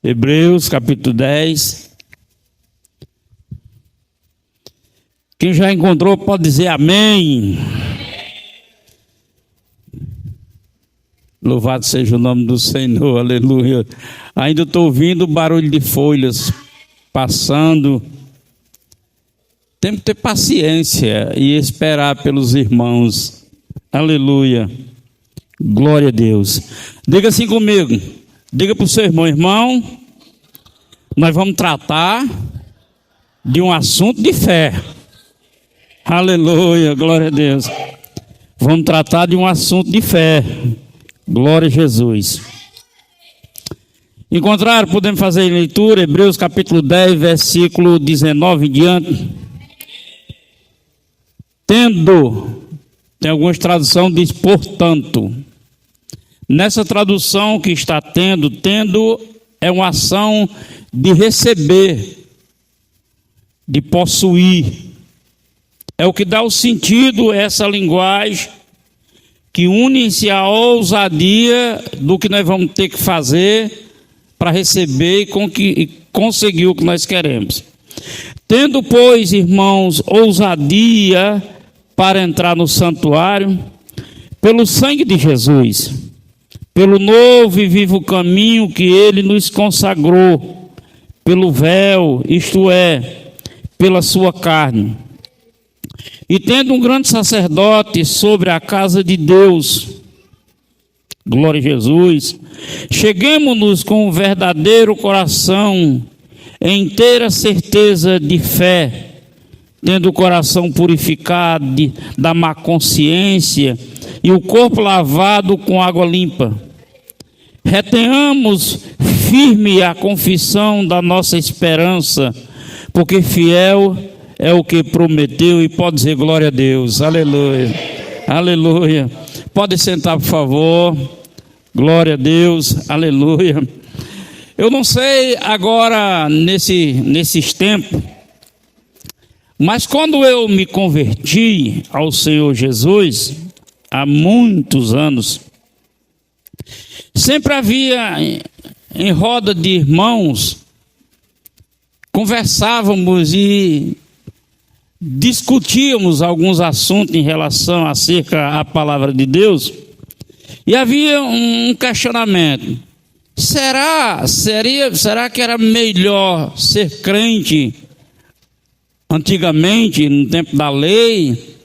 Hebreus capítulo 10. Quem já encontrou pode dizer amém. Louvado seja o nome do Senhor, aleluia. Ainda estou ouvindo o barulho de folhas passando. Temos que ter paciência e esperar pelos irmãos, aleluia. Glória a Deus. Diga assim comigo, diga para o seu irmão, nós vamos tratar de um assunto de fé. Aleluia, glória a Deus. Vamos tratar de um assunto de fé. Glória a Jesus. Encontraram? Podemos fazer a leitura, Hebreus capítulo 10, versículo 19 em diante. Tendo, tem algumas traduções diz portanto. Nessa tradução que está tendo é uma ação de receber, de possuir. É o que dá o sentido a essa linguagem que une-se à ousadia do que nós vamos ter que fazer para receber e conseguir o que nós queremos. Tendo, pois, irmãos, ousadia para entrar no santuário, pelo sangue de Jesus, pelo novo e vivo caminho que ele nos consagrou, pelo véu, isto é, pela sua carne. E tendo um grande sacerdote sobre a casa de Deus, glória a Jesus, cheguemo-nos com um verdadeiro coração, em inteira certeza de fé, tendo o coração purificado da má consciência e o corpo lavado com água limpa. Retenhamos firme a confissão da nossa esperança, porque fiel é o que prometeu. E pode dizer glória a Deus, aleluia, aleluia. Pode sentar, por favor. Glória a Deus, aleluia. Eu não sei agora nesses tempos, mas quando eu me converti ao Senhor Jesus, há muitos anos, sempre havia em roda de irmãos, conversávamos e discutíamos alguns assuntos em relação acerca da palavra de Deus, e havia um questionamento: será que era melhor ser crente antigamente, no tempo da lei,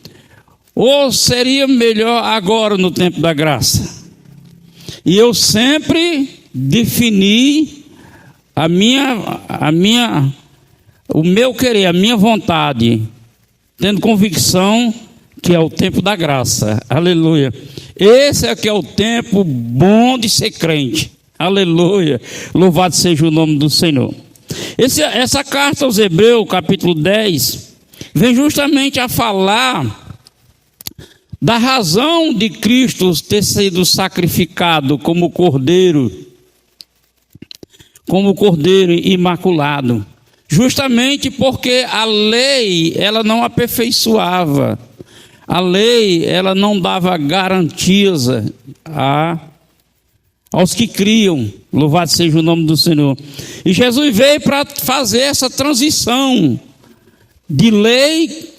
ou seria melhor agora no tempo da graça? E eu sempre defini o meu querer, a minha vontade, tendo convicção que é o tempo da graça, aleluia. Esse é que é o tempo bom de ser crente, aleluia. Louvado seja o nome do Senhor. Essa carta aos Hebreus, capítulo 10, vem justamente a falar da razão de Cristo ter sido sacrificado como cordeiro imaculado. Justamente porque a lei, ela não aperfeiçoava. A lei, ela não dava garantias aos que criam. Louvado seja o nome do Senhor. E Jesus veio para fazer essa transição de lei,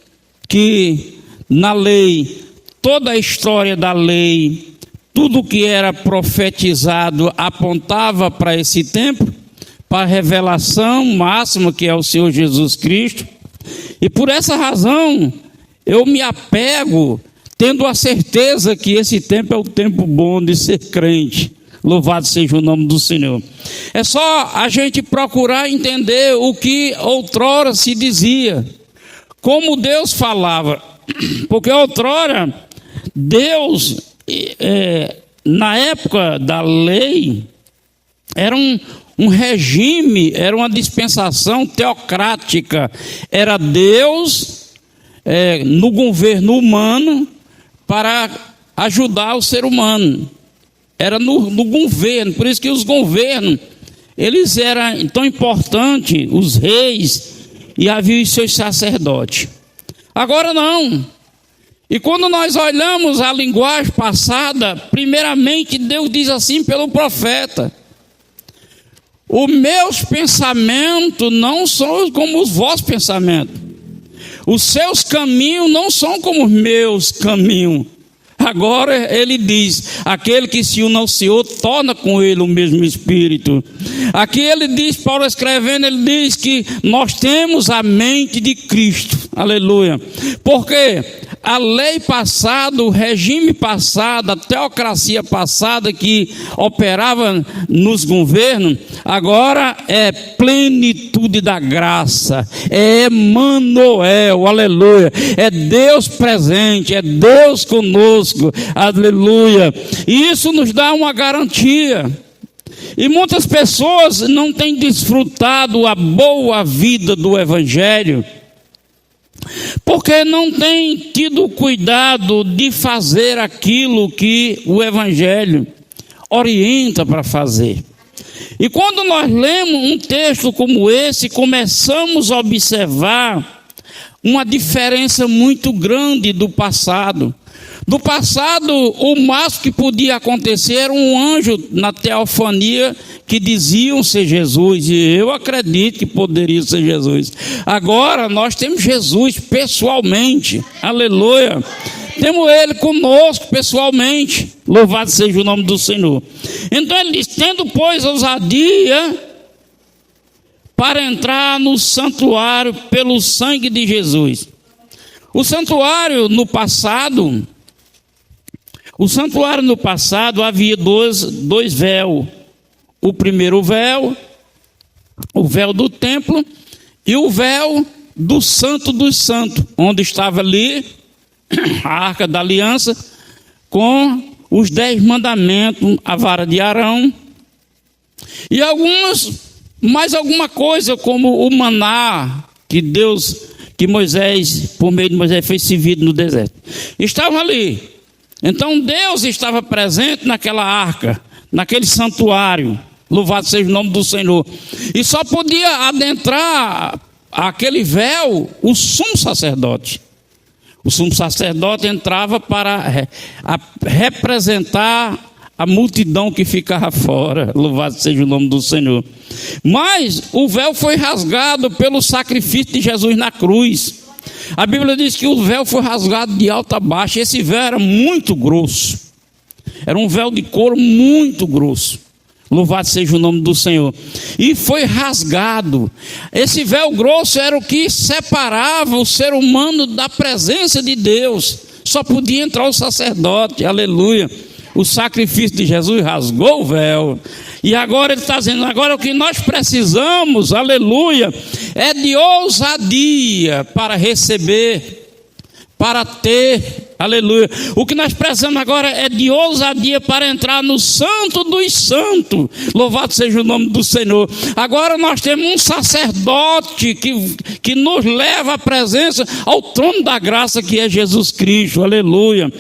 que na lei, toda a história da lei, tudo que era profetizado apontava para esse tempo, para a revelação máxima que é o Senhor Jesus Cristo. E por essa razão eu me apego, tendo a certeza que esse tempo é o tempo bom de ser crente. Louvado seja o nome do Senhor. É só a gente procurar entender o que outrora se dizia, como Deus falava, porque outrora Deus, na época da lei, era um regime, era uma dispensação teocrática. Era Deus no governo humano para ajudar o ser humano. Era no governo, por isso que os governos, eles eram tão importantes, os reis, e havia os seus sacerdotes. Agora não. E quando nós olhamos a linguagem passada, primeiramente Deus diz assim pelo profeta: os meus pensamentos não são como os vossos pensamentos. Os seus caminhos não são como os meus caminhos. Agora ele diz, aquele que se une ao Senhor, torna com ele o mesmo Espírito. Aqui ele diz, Paulo escrevendo, ele diz que nós temos a mente de Cristo. Aleluia. Porque a lei passada, o regime passado, a teocracia passada que operava nos governos, agora é plenitude da graça, é Emmanuel, aleluia, é Deus presente, é Deus conosco, aleluia. E isso nos dá uma garantia. E muitas pessoas não têm desfrutado a boa vida do Evangelho, porque não tem tido cuidado de fazer aquilo que o Evangelho orienta para fazer. E quando nós lemos um texto como esse, começamos a observar uma diferença muito grande do passado. Do passado, o máximo que podia acontecer era um anjo na teofania que diziam ser Jesus, e eu acredito que poderia ser Jesus. Agora nós temos Jesus pessoalmente, aleluia. Temos ele conosco pessoalmente, louvado seja o nome do Senhor. Então ele diz, tendo pois ousadia para entrar no santuário pelo sangue de Jesus. O santuário no passado havia dois véus. O primeiro véu, o véu do templo, e o véu do Santo dos Santos, onde estava ali a Arca da Aliança, com os 10 mandamentos, a vara de Arão, e mais alguma coisa, como o maná que Moisés, por meio de Moisés, fez servido no deserto. Estava ali. Então Deus estava presente naquela arca, naquele santuário, louvado seja o nome do Senhor. E só podia adentrar aquele véu o sumo sacerdote. O sumo sacerdote entrava para representar a multidão que ficava fora, louvado seja o nome do Senhor. Mas o véu foi rasgado pelo sacrifício de Jesus na cruz. A Bíblia diz que o véu foi rasgado de alto a baixo. Esse véu era muito grosso. Era um véu de couro muito grosso. Louvado seja o nome do Senhor. E foi rasgado. Esse véu grosso era o que separava o ser humano da presença de Deus. Só podia entrar o sacerdote, aleluia. O sacrifício de Jesus rasgou o véu. E agora ele está dizendo, agora o que nós precisamos, aleluia, é de ousadia para receber, para ter, aleluia. O que nós precisamos agora é de ousadia para entrar no Santo dos Santos. Louvado seja o nome do Senhor. Agora nós temos um sacerdote que nos leva à presença, ao trono da graça, que é Jesus Cristo, aleluia.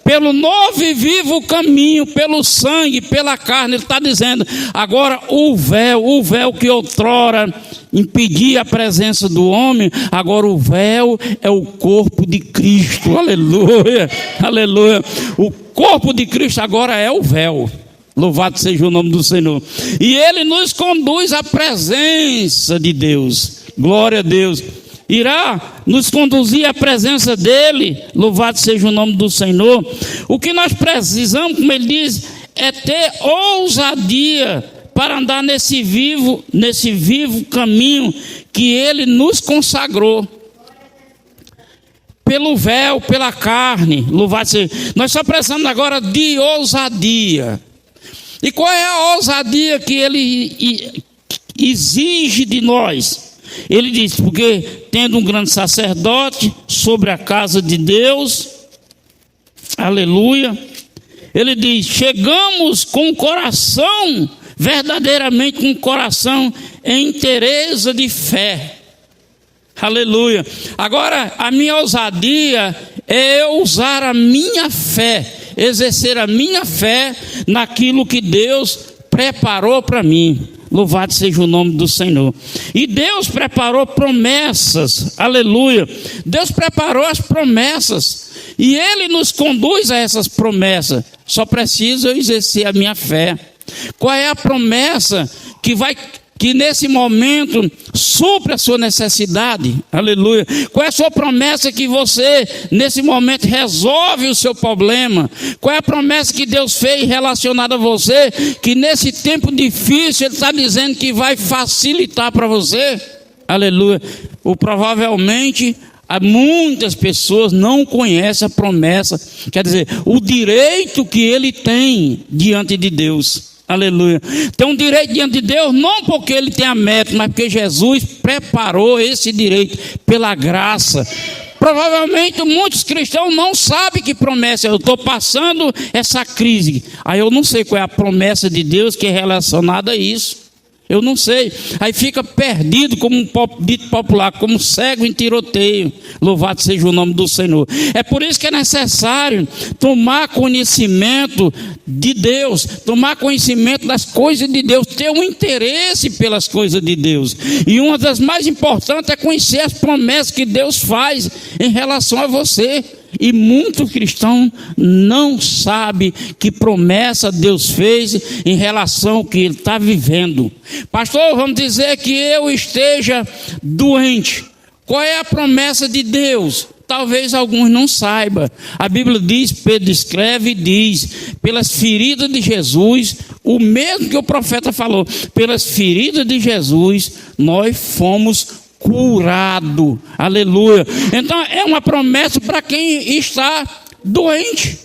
Pelo novo e vivo caminho, pelo sangue, pela carne, ele está dizendo, agora o véu que outrora impedia a presença do homem, agora o véu é o corpo de Cristo, aleluia, aleluia. O corpo de Cristo agora é o véu, louvado seja o nome do Senhor. E ele nos conduz à presença de Deus, glória a Deus. Irá nos conduzir à presença dele, louvado seja o nome do Senhor. O que nós precisamos, como ele diz, é ter ousadia para andar nesse vivo caminho que ele nos consagrou. Pelo véu, pela carne, louvado seja. Nós só precisamos agora de ousadia. E qual é a ousadia que ele exige de nós? Ele diz, porque tendo um grande sacerdote sobre a casa de Deus, aleluia, ele diz, chegamos com o coração, verdadeiramente com o coração em inteireza de fé, aleluia. Agora, a minha ousadia é eu usar a minha fé, exercer a minha fé naquilo que Deus preparou para mim. Louvado seja o nome do Senhor. E Deus preparou promessas, aleluia. Deus preparou as promessas e Ele nos conduz a essas promessas. Só preciso eu exercer a minha fé. Qual é a promessa que vai que nesse momento supre a sua necessidade? Aleluia. Qual é a sua promessa que você nesse momento resolve o seu problema? Qual é a promessa que Deus fez relacionada a você, que nesse tempo difícil Ele está dizendo que vai facilitar para você? Aleluia. Ou provavelmente muitas pessoas não conhecem a promessa, quer dizer, o direito que ele tem diante de Deus. Aleluia. Tem um direito diante de Deus, não porque ele tem a meta, mas porque Jesus preparou esse direito pela graça. Provavelmente muitos cristãos não sabem que promessa. Eu estou passando essa crise, aí eu não sei qual é a promessa de Deus que é relacionada a isso. Eu não sei, aí fica perdido, como um dito popular, como cego em tiroteio. Louvado seja o nome do Senhor. É por isso que é necessário tomar conhecimento de Deus, tomar conhecimento das coisas de Deus, ter um interesse pelas coisas de Deus. E uma das mais importantes é conhecer as promessas que Deus faz em relação a você. E muito cristão não sabe que promessa Deus fez em relação ao que ele está vivendo. Pastor, vamos dizer que eu esteja doente. Qual é a promessa de Deus? Talvez alguns não saibam. A Bíblia diz, Pedro escreve e diz, pelas feridas de Jesus, o mesmo que o profeta falou, pelas feridas de Jesus, nós fomos curado, aleluia. Então é uma promessa para quem está doente,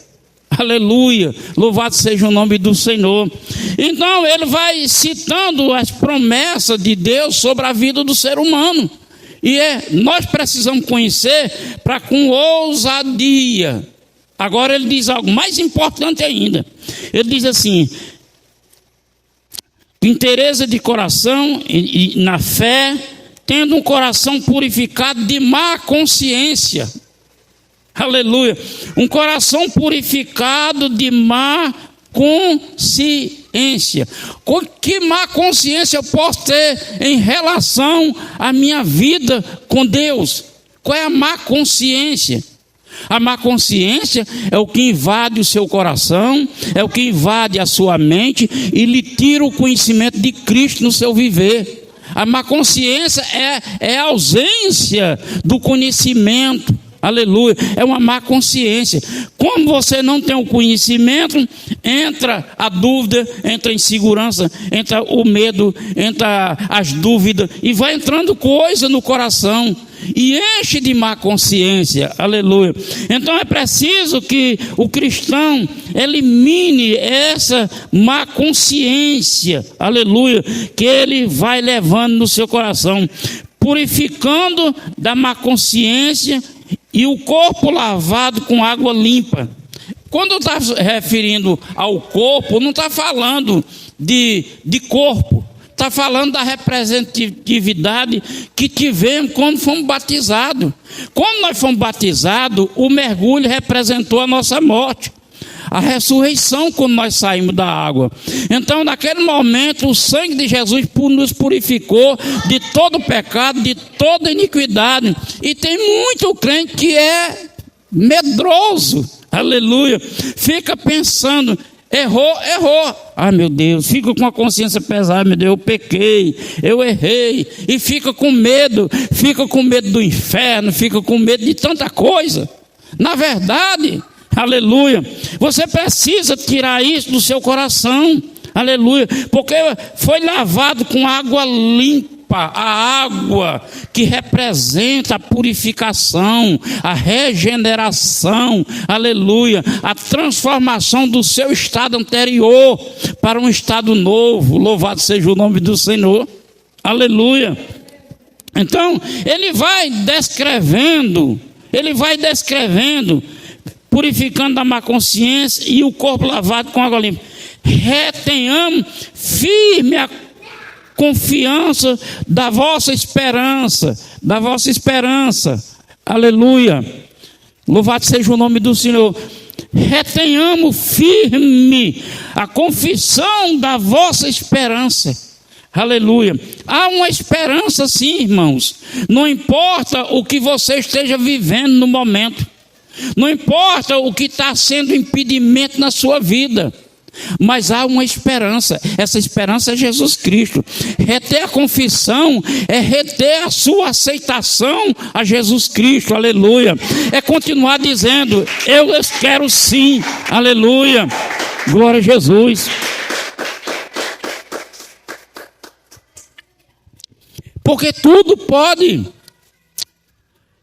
aleluia, louvado seja o nome do Senhor. Então ele vai citando as promessas de Deus sobre a vida do ser humano, e nós precisamos conhecer para com ousadia. Agora ele diz algo mais importante ainda, ele diz assim: interesse de coração e na fé, tendo um coração purificado de má consciência. Aleluia. Um coração purificado de má consciência. Que má consciência eu posso ter em relação à minha vida com Deus? Qual é a má consciência? A má consciência é o que invade o seu coração, é o que invade a sua mente e lhe tira o conhecimento de Cristo no seu viver. A má consciência é a ausência do conhecimento. Aleluia. É uma má consciência. Como você não tem o conhecimento, entra a dúvida, entra a insegurança, entra o medo, entra as dúvidas, e vai entrando coisa no coração e enche de má consciência. Aleluia. Então é preciso que o cristão elimine essa má consciência, aleluia, que ele vai levando no seu coração, purificando da má consciência e o corpo lavado com água limpa. Quando está referindo ao corpo, não está falando de corpo, está falando da representatividade que tivemos quando fomos batizados. Quando nós fomos batizados, o mergulho representou a nossa morte, a ressurreição quando nós saímos da água. Então naquele momento o sangue de Jesus nos purificou de todo pecado, de toda iniquidade. E tem muito crente que é medroso, aleluia, fica pensando, errou, ai meu Deus, fica com a consciência pesada, meu Deus, eu pequei, eu errei, e fica com medo do inferno, fica com medo de tanta coisa. Na verdade, aleluia, você precisa tirar isso do seu coração, aleluia, porque foi lavado com água limpa, a água que representa a purificação, a regeneração, aleluia, a transformação do seu estado anterior para um estado novo. Louvado seja o nome do Senhor, aleluia. Então ele vai descrevendo, purificando da má consciência e o corpo lavado com água limpa. Retenhamos firme a confiança da vossa esperança, aleluia, louvado seja o nome do Senhor. Retenhamos firme a confissão da vossa esperança, aleluia. Há uma esperança sim, irmãos, não importa o que você esteja vivendo no momento, não importa o que está sendo impedimento na sua vida, Mas há uma esperança, essa esperança é Jesus Cristo. Reter a confissão é reter a sua aceitação a Jesus Cristo, aleluia. É continuar dizendo, eu quero sim, aleluia, glória a Jesus. Porque tudo pode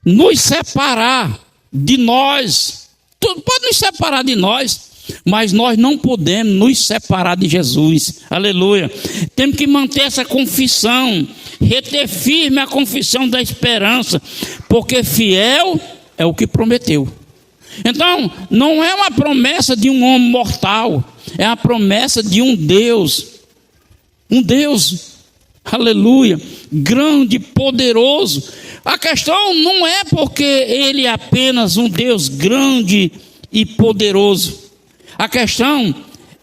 nos separar de nós, tudo pode nos separar de nós, mas nós não podemos nos separar de Jesus, aleluia. Temos que manter essa confissão, reter firme a confissão da esperança, porque fiel é o que prometeu. Então, não é uma promessa de um homem mortal, é a promessa de um Deus, aleluia, grande, poderoso. A questão não é porque ele é apenas um Deus grande e poderoso. A questão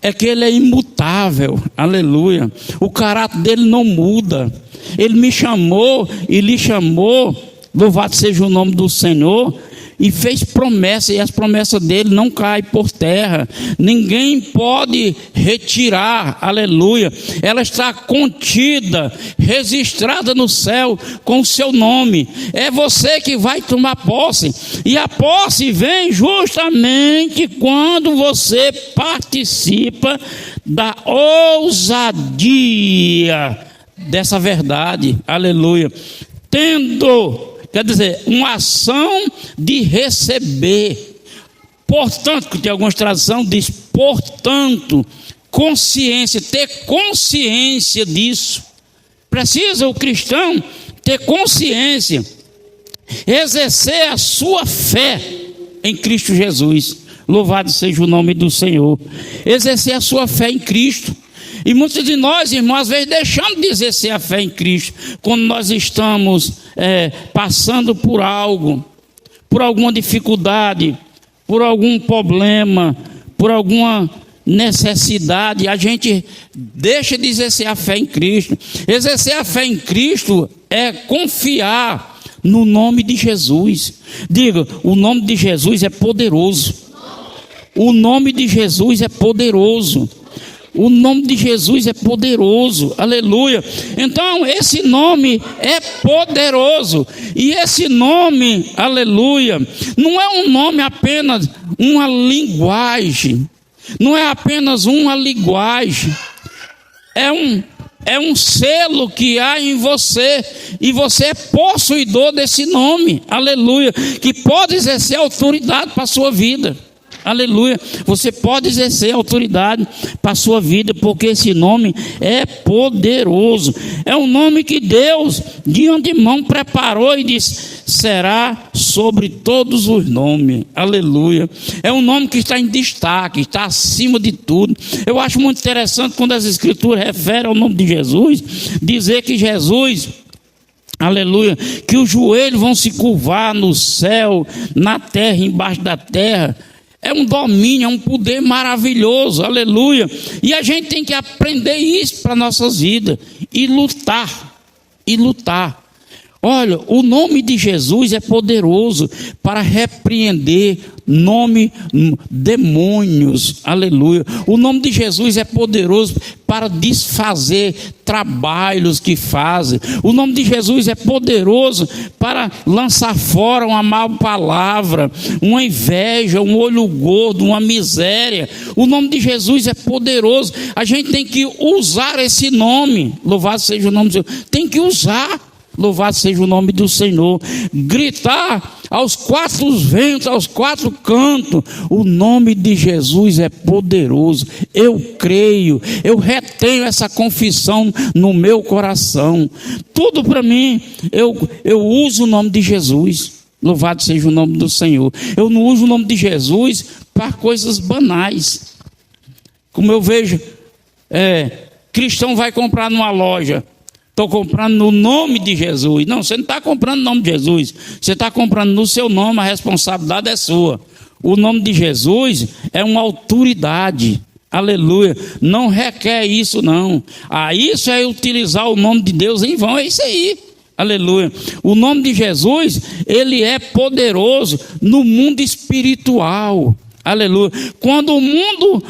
é que ele é imutável, aleluia. O caráter dele não muda. Ele me chamou e lhe chamou, louvado seja o nome do Senhor, e fez promessa, e as promessas dele não caem por terra. Ninguém pode retirar, aleluia. Ela está contida, registrada no céu com o seu nome. É você que vai tomar posse, e a posse vem justamente quando você participa da ousadia dessa verdade, aleluia. Quer dizer, uma ação de receber. Portanto, tem algumas traduções diz, portanto, consciência, ter consciência disso. Precisa o cristão ter consciência, exercer a sua fé em Cristo Jesus. Louvado seja o nome do Senhor. Exercer a sua fé em Cristo. E muitos de nós, irmãos, às vezes deixamos de exercer a fé em Cristo, quando nós estamos passando por algo, por alguma dificuldade, por algum problema, por alguma necessidade, a gente deixa de exercer a fé em Cristo. Exercer a fé em Cristo é confiar no nome de Jesus. Diga, o nome de Jesus é poderoso. O nome de Jesus é poderoso. O nome de Jesus é poderoso, aleluia. Então esse nome é poderoso, e esse nome, aleluia, não é um nome apenas uma linguagem, não é apenas uma linguagem, é um selo que há em você, e você é possuidor desse nome, aleluia, que pode exercer autoridade para a sua vida. Aleluia, você pode exercer autoridade para a sua vida, porque esse nome é poderoso. É um nome que Deus de antemão preparou e disse, será sobre todos os nomes. Aleluia, é um nome que está em destaque, está acima de tudo. Eu acho muito interessante quando as escrituras referem ao nome de Jesus, dizer que Jesus, aleluia, que os joelhos vão se curvar no céu, na terra, embaixo da terra. É um domínio, é um poder maravilhoso, aleluia. E a gente tem que aprender isso para nossas vidas e lutar, Olha, o nome de Jesus é poderoso para repreender demônios, aleluia. O nome de Jesus é poderoso para desfazer trabalhos que fazem. O nome de Jesus é poderoso para lançar fora uma má palavra, uma inveja, um olho gordo, uma miséria. O nome de Jesus é poderoso. A gente tem que usar esse nome. Louvado seja o nome do Senhor. Tem que usar. Louvado seja o nome do Senhor. Gritar aos quatro ventos, aos quatro cantos, o nome de Jesus é poderoso. Eu creio, eu retenho essa confissão no meu coração. Tudo para mim, eu uso o nome de Jesus. Louvado seja o nome do Senhor. Eu não uso o nome de Jesus para coisas banais. Como eu vejo, cristão vai comprar numa loja. Estou comprando no nome de Jesus. Não, você não está comprando no nome de Jesus. Você está comprando no seu nome, a responsabilidade é sua. O nome de Jesus é uma autoridade. Aleluia. Não requer isso, não. Isso é utilizar o nome de Deus em vão. É isso aí. Aleluia. O nome de Jesus, ele é poderoso no mundo espiritual. Aleluia. Quando o mundo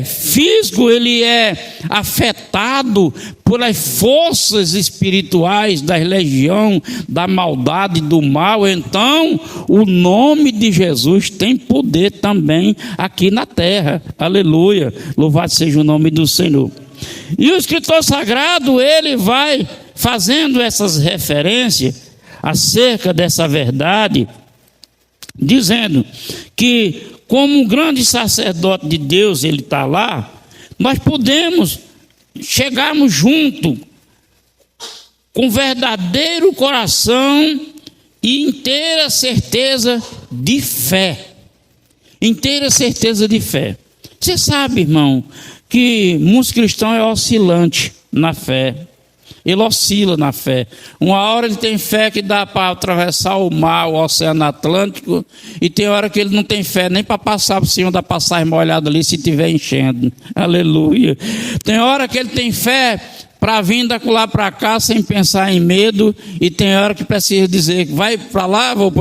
físico, ele é afetado pelas forças espirituais da legião, da maldade, do mal, então o nome de Jesus tem poder também aqui na terra. Aleluia. Louvado seja o nome do Senhor. E o escritor sagrado, ele vai fazendo essas referências acerca dessa verdade, dizendo que como um grande sacerdote de Deus, ele está lá, nós podemos chegarmos junto com verdadeiro coração e inteira certeza de fé. Inteira certeza de fé. Você sabe, irmão, que muitos cristãos é oscilante na fé. Ele oscila na fé. Uma hora ele tem fé que dá para atravessar o mar, o Oceano Atlântico, e tem hora que ele não tem fé nem para passar por cima da passagem molhada ali se estiver enchendo. Aleluia. Tem hora que ele tem fé para vir da lá para cá sem pensar em medo, e tem hora que precisa dizer, vai para lá, vou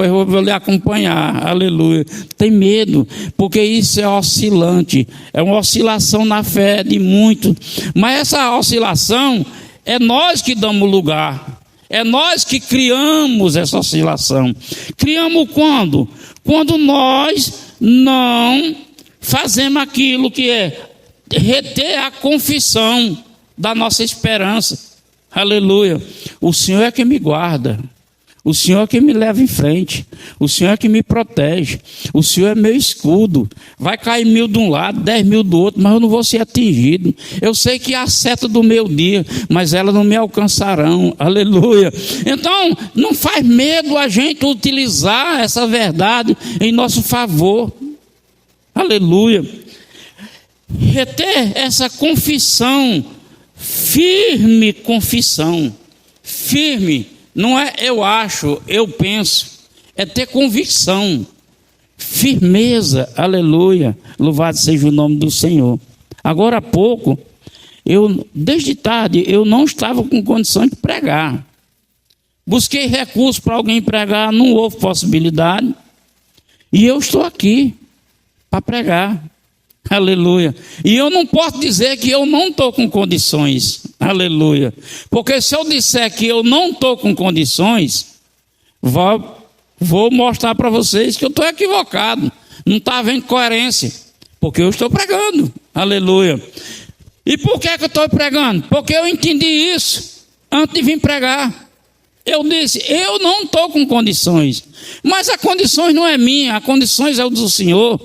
lhe acompanhar. Aleluia. Tem medo, porque isso é oscilante. É uma oscilação na fé de muito. Mas essa oscilação é nós que damos lugar, é nós que criamos essa oscilação. Criamos quando? Quando nós não fazemos aquilo que é reter a confissão da nossa esperança. Aleluia. O Senhor é que me guarda, o Senhor é que me leva em frente, o Senhor é que me protege, o Senhor é meu escudo. Vai cair 1000 de um lado, 10.000 do outro, mas eu não vou ser atingido. Eu sei que há seta do meu dia, mas elas não me alcançarão. Aleluia. Então, não faz medo a gente utilizar essa verdade em nosso favor. Aleluia. Reter essa confissão, firme confissão, firme. Não é eu acho, eu penso, é ter convicção, firmeza, aleluia, louvado seja o nome do Senhor. Agora há pouco, desde tarde, eu não estava com condição de pregar. Busquei recursos para alguém pregar, não houve possibilidade, e eu estou aqui para pregar. Aleluia. E eu não posso dizer que eu não estou com condições. Aleluia. Porque se eu disser que eu não estou com condições, vou mostrar para vocês que eu estou equivocado. Não está havendo coerência. Porque eu estou pregando. Aleluia. E por que eu estou pregando? Porque eu entendi isso antes de vir pregar. Eu disse, eu não estou com condições. Mas a condições não é minha, a condições é o do Senhor.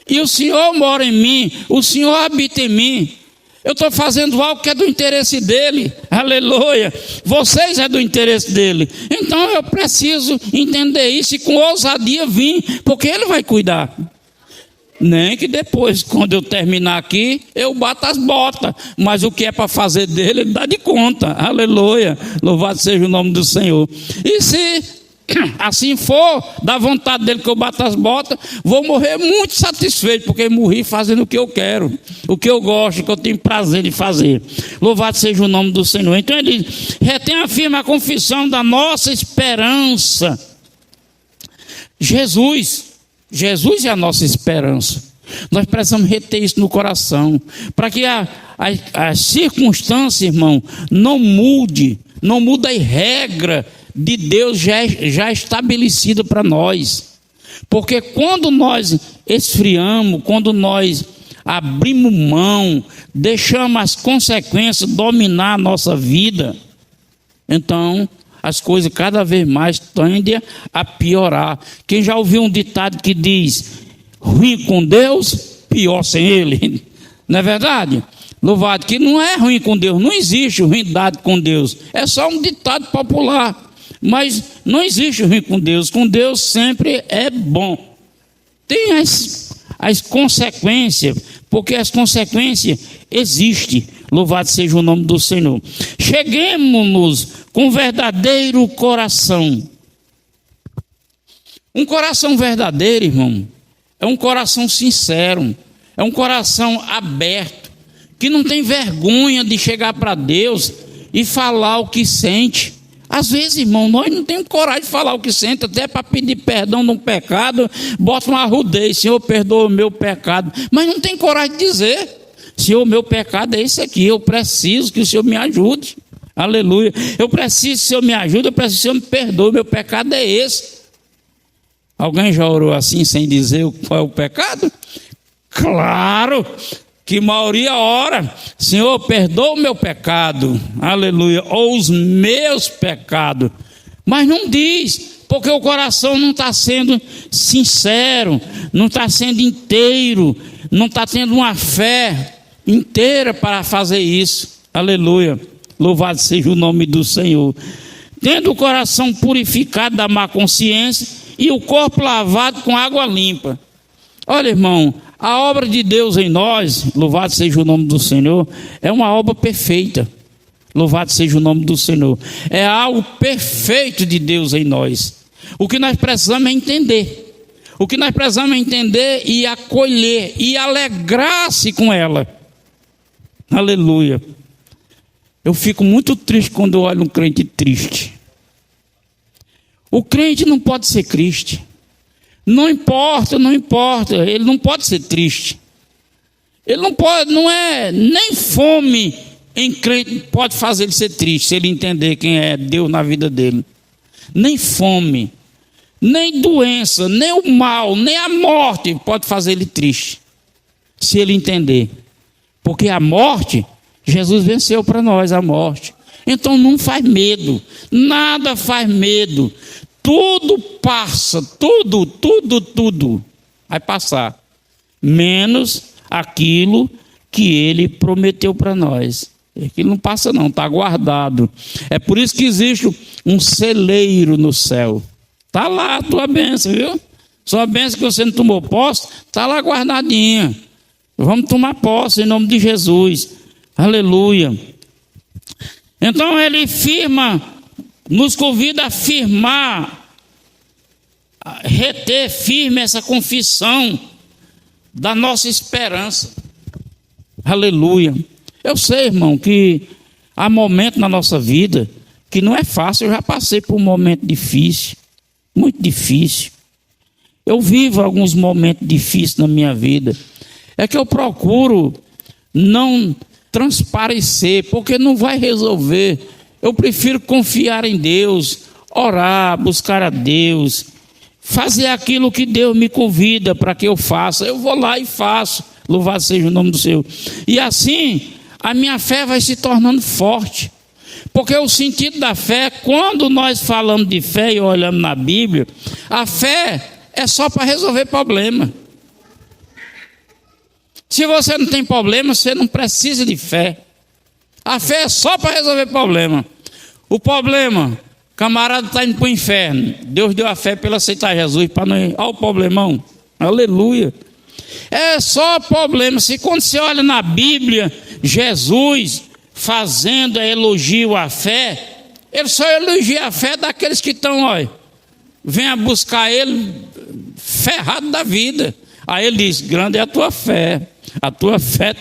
E o Senhor mora em mim, o Senhor habita em mim. Eu estou fazendo algo que é do interesse dele. Aleluia. Vocês é do interesse dele. Então eu preciso entender isso e com ousadia vir, porque ele vai cuidar. Nem que depois, quando eu terminar aqui, eu bato as botas. Mas o que é para fazer dele, ele dá de conta. Aleluia. Louvado seja o nome do Senhor. E se assim for, da vontade dele que eu bato as botas, vou morrer muito satisfeito, porque morri fazendo o que eu quero, o que eu gosto, o que eu tenho prazer de fazer. Louvado seja o nome do Senhor. Então ele diz, retenha firme a confissão da nossa esperança. Jesus é a nossa esperança. Nós precisamos reter isso no coração, para que a circunstância, irmão, não muda a regra de Deus já estabelecida para nós. Porque quando nós esfriamos, quando nós abrimos mão, deixamos as consequências dominar a nossa vida, então as coisas cada vez mais tendem a piorar. Quem já ouviu um ditado que diz, ruim com Deus, pior sem Ele? Não é verdade? Louvado, que não é ruim com Deus, não existe ruindade com Deus, é só um ditado popular. Mas não existe ruim com Deus sempre é bom. Tem as consequências, porque as consequências existem. Louvado seja o nome do Senhor. Cheguemos-nos com verdadeiro coração. Um coração verdadeiro, irmão, é um coração sincero, é um coração aberto, que não tem vergonha de chegar para Deus e falar o que sente. Às vezes, irmão, nós não temos coragem de falar o que sente, até para pedir perdão de um pecado, bota uma arrudez, Senhor, perdoa o meu pecado. Mas não tem coragem de dizer, Senhor, meu pecado é esse aqui, eu preciso que o Senhor me ajude. Aleluia. Eu preciso que o Senhor me ajude, eu preciso que o Senhor me perdoe, meu pecado é esse. Alguém já orou assim sem dizer qual é o pecado? Claro que a maioria ora, Senhor, perdoa o meu pecado, aleluia, ou os meus pecados, mas não diz, porque o coração não está sendo sincero, não está sendo inteiro, não está tendo uma fé inteira para fazer isso, aleluia, louvado seja o nome do Senhor. Tendo o coração purificado da má consciência e o corpo lavado com água limpa. Olha, irmão, a obra de Deus em nós, louvado seja o nome do Senhor, é uma obra perfeita. Louvado seja o nome do Senhor. É algo perfeito de Deus em nós. O que nós precisamos é entender. O que nós precisamos é entender e acolher e alegrar-se com ela. Aleluia. Eu fico muito triste quando eu olho um crente triste. O crente não pode ser triste. Não importa, ele não pode ser triste. Ele não pode, não é, nem fome em crente pode fazer ele ser triste, se ele entender quem é Deus na vida dele. Nem fome, nem doença, nem o mal, nem a morte pode fazer ele triste, se ele entender. Porque a morte, Jesus venceu para nós a morte. Então não faz medo, nada faz medo. Tudo passa, tudo vai passar, menos aquilo que ele prometeu para nós. Aquilo não passa não, está guardado. É por isso que existe um celeiro no céu. Está lá a tua bênção, viu? Sua bênção que você não tomou posse, está lá guardadinha. Vamos tomar posse em nome de Jesus. Aleluia. Então ele nos convida a firmar, a reter firme essa confissão da nossa esperança. Aleluia. Eu sei, irmão, que há momentos na nossa vida que não é fácil. Eu já passei por um momento difícil, muito difícil. Eu vivo alguns momentos difíceis na minha vida. É que eu procuro não transparecer, porque não vai resolver. Eu prefiro confiar em Deus, orar, buscar a Deus, fazer aquilo que Deus me convida para que eu faça. Eu vou lá e faço, louvado seja o nome do Senhor. E assim, a minha fé vai se tornando forte. Porque o sentido da fé, quando nós falamos de fé e olhamos na Bíblia, a fé é só para resolver problema. Se você não tem problema, você não precisa de fé. A fé é só para resolver problema. O problema, camarada está indo para o inferno. Deus deu a fé para ele aceitar Jesus, para não ir. Olha o problemão. Aleluia. É só problema. Se quando você olha na Bíblia, Jesus fazendo elogio à fé, ele só elogia a fé daqueles que estão, olha, vem a buscar ele ferrado da vida. Aí ele diz, grande é a tua fé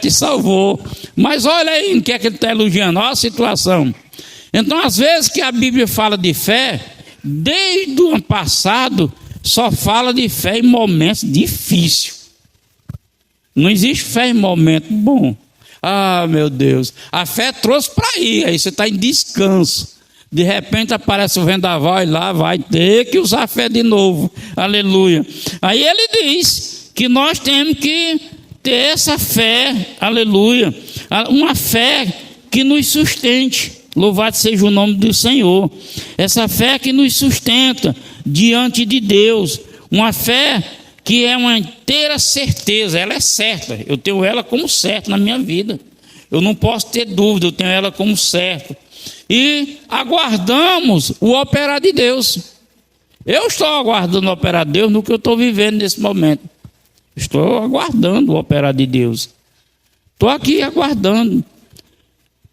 te salvou. Mas olha aí o que é que ele está elogiando, olha a situação. Então, às vezes que a Bíblia fala de fé, desde o ano passado, só fala de fé em momentos difíceis. Não existe fé em momento bom. Ah, meu Deus, a fé trouxe para aí você está em descanso. De repente aparece o vendaval e lá vai ter que usar a fé de novo. Aleluia. Aí ele diz que nós temos que ter essa fé, aleluia, uma fé que nos sustente. Louvado seja o nome do Senhor. Essa fé que nos sustenta diante de Deus. Uma fé que é uma inteira certeza. Ela é certa. Eu tenho ela como certa na minha vida. Eu não posso ter dúvida. Eu tenho ela como certa. E aguardamos o operar de Deus. Eu estou aguardando o operar de Deus no que eu estou vivendo nesse momento. Estou aguardando o operar de Deus. Estou aqui aguardando.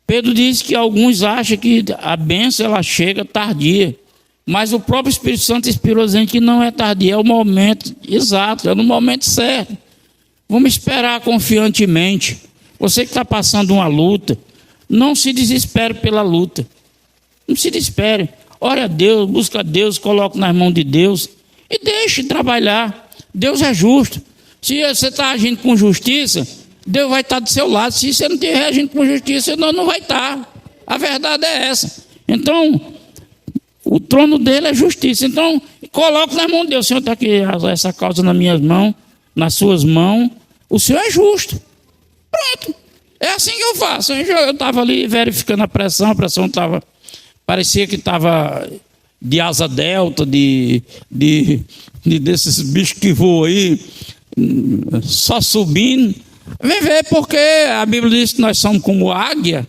Pedro diz que alguns acham que a bênção ela chega tardia, mas o próprio Espírito Santo inspirou a gente que não é tardia, é o momento exato, é no momento certo. Vamos esperar confiantemente. Você que está passando uma luta, não se desespere pela luta. Não se desespere. Ore a Deus, busca a Deus, coloque nas mãos de Deus e deixe trabalhar. Deus é justo. Se você está agindo com justiça, Deus vai estar do seu lado. Se você não estiver agindo com justiça, não vai estar. A verdade é essa. Então, o trono dele é justiça. Então, coloque nas mãos de Deus. O Senhor está aqui, essa causa nas minhas mãos, nas suas mãos. O Senhor é justo. Pronto. É assim que eu faço. Eu estava ali verificando a pressão estava... Parecia que estava de asa delta, desses bichos que voam aí, só subindo. Vem ver, porque a Bíblia diz que nós somos como águia.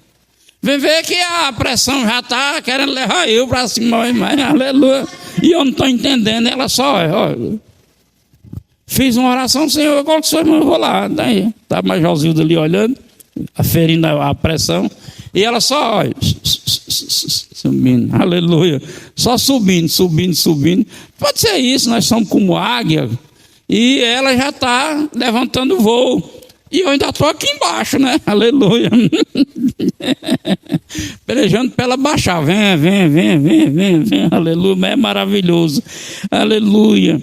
Vem ver que a pressão já está querendo levar eu para cima, mas aleluia. E eu não estou entendendo, ela só, olha. Fiz uma oração, Senhor, qual que sua irmã? Eu vou lá. Daí, tá mais Josilda ali olhando, aferindo a pressão. E ela só, olha, subindo, aleluia. Só subindo. Pode ser isso, nós somos como águia. E ela já está levantando voo. E eu ainda estou aqui embaixo, né? Aleluia. Pelejando para ela baixar. Vem, aleluia. É maravilhoso. Aleluia.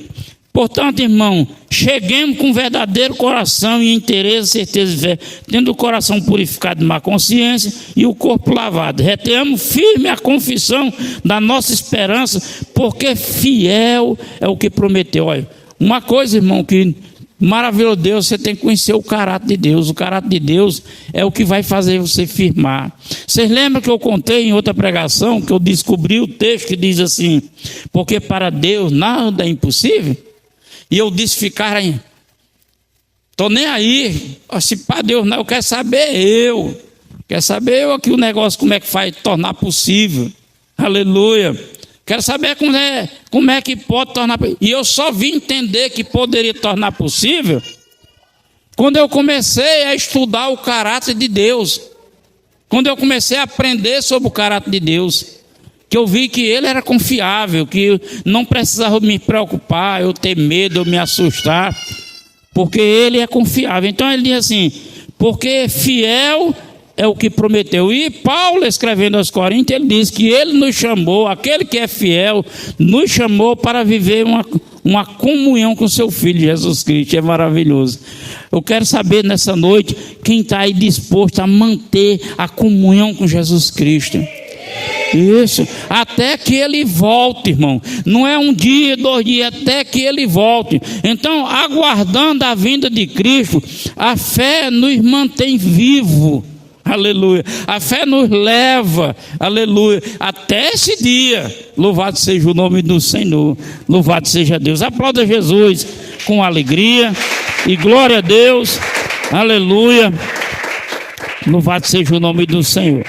Portanto, irmão, cheguemos com verdadeiro coração e interesse, certeza e fé, tendo o coração purificado de má consciência e o corpo lavado. Retenhamos firme a confissão da nossa esperança, porque fiel é o que prometeu. Olha, uma coisa, irmão, que maravilhoso Deus, você tem que conhecer o caráter de Deus. O caráter de Deus é o que vai fazer você firmar. Vocês lembram que eu contei em outra pregação, que eu descobri o texto que diz assim, porque para Deus nada é impossível? E eu disse, estou nem aí, se para Deus não, eu quero saber aqui o negócio, como é que faz tornar possível, aleluia, quero saber como é que pode tornar, e eu só vim entender que poderia tornar possível, quando eu comecei a estudar o caráter de Deus, quando eu comecei a aprender sobre o caráter de Deus, que eu vi que ele era confiável, que não precisava me preocupar, eu ter medo, eu me assustar, porque ele é confiável. Então ele diz assim, porque fiel é o que prometeu. E Paulo, escrevendo aos Coríntios, ele diz que ele nos chamou, aquele que é fiel, nos chamou para viver uma comunhão com seu Filho, Jesus Cristo. É maravilhoso. Eu quero saber nessa noite, quem está aí disposto a manter a comunhão com Jesus Cristo. Isso, até que ele volte, irmão. Não é um dia, 2 dias, até que ele volte. Então, aguardando a vinda de Cristo, a fé nos mantém vivo. Aleluia. A fé nos leva, aleluia, até esse dia. Louvado seja o nome do Senhor. Louvado seja Deus. Aplauda Jesus com alegria e glória a Deus. Aleluia. Louvado seja o nome do Senhor.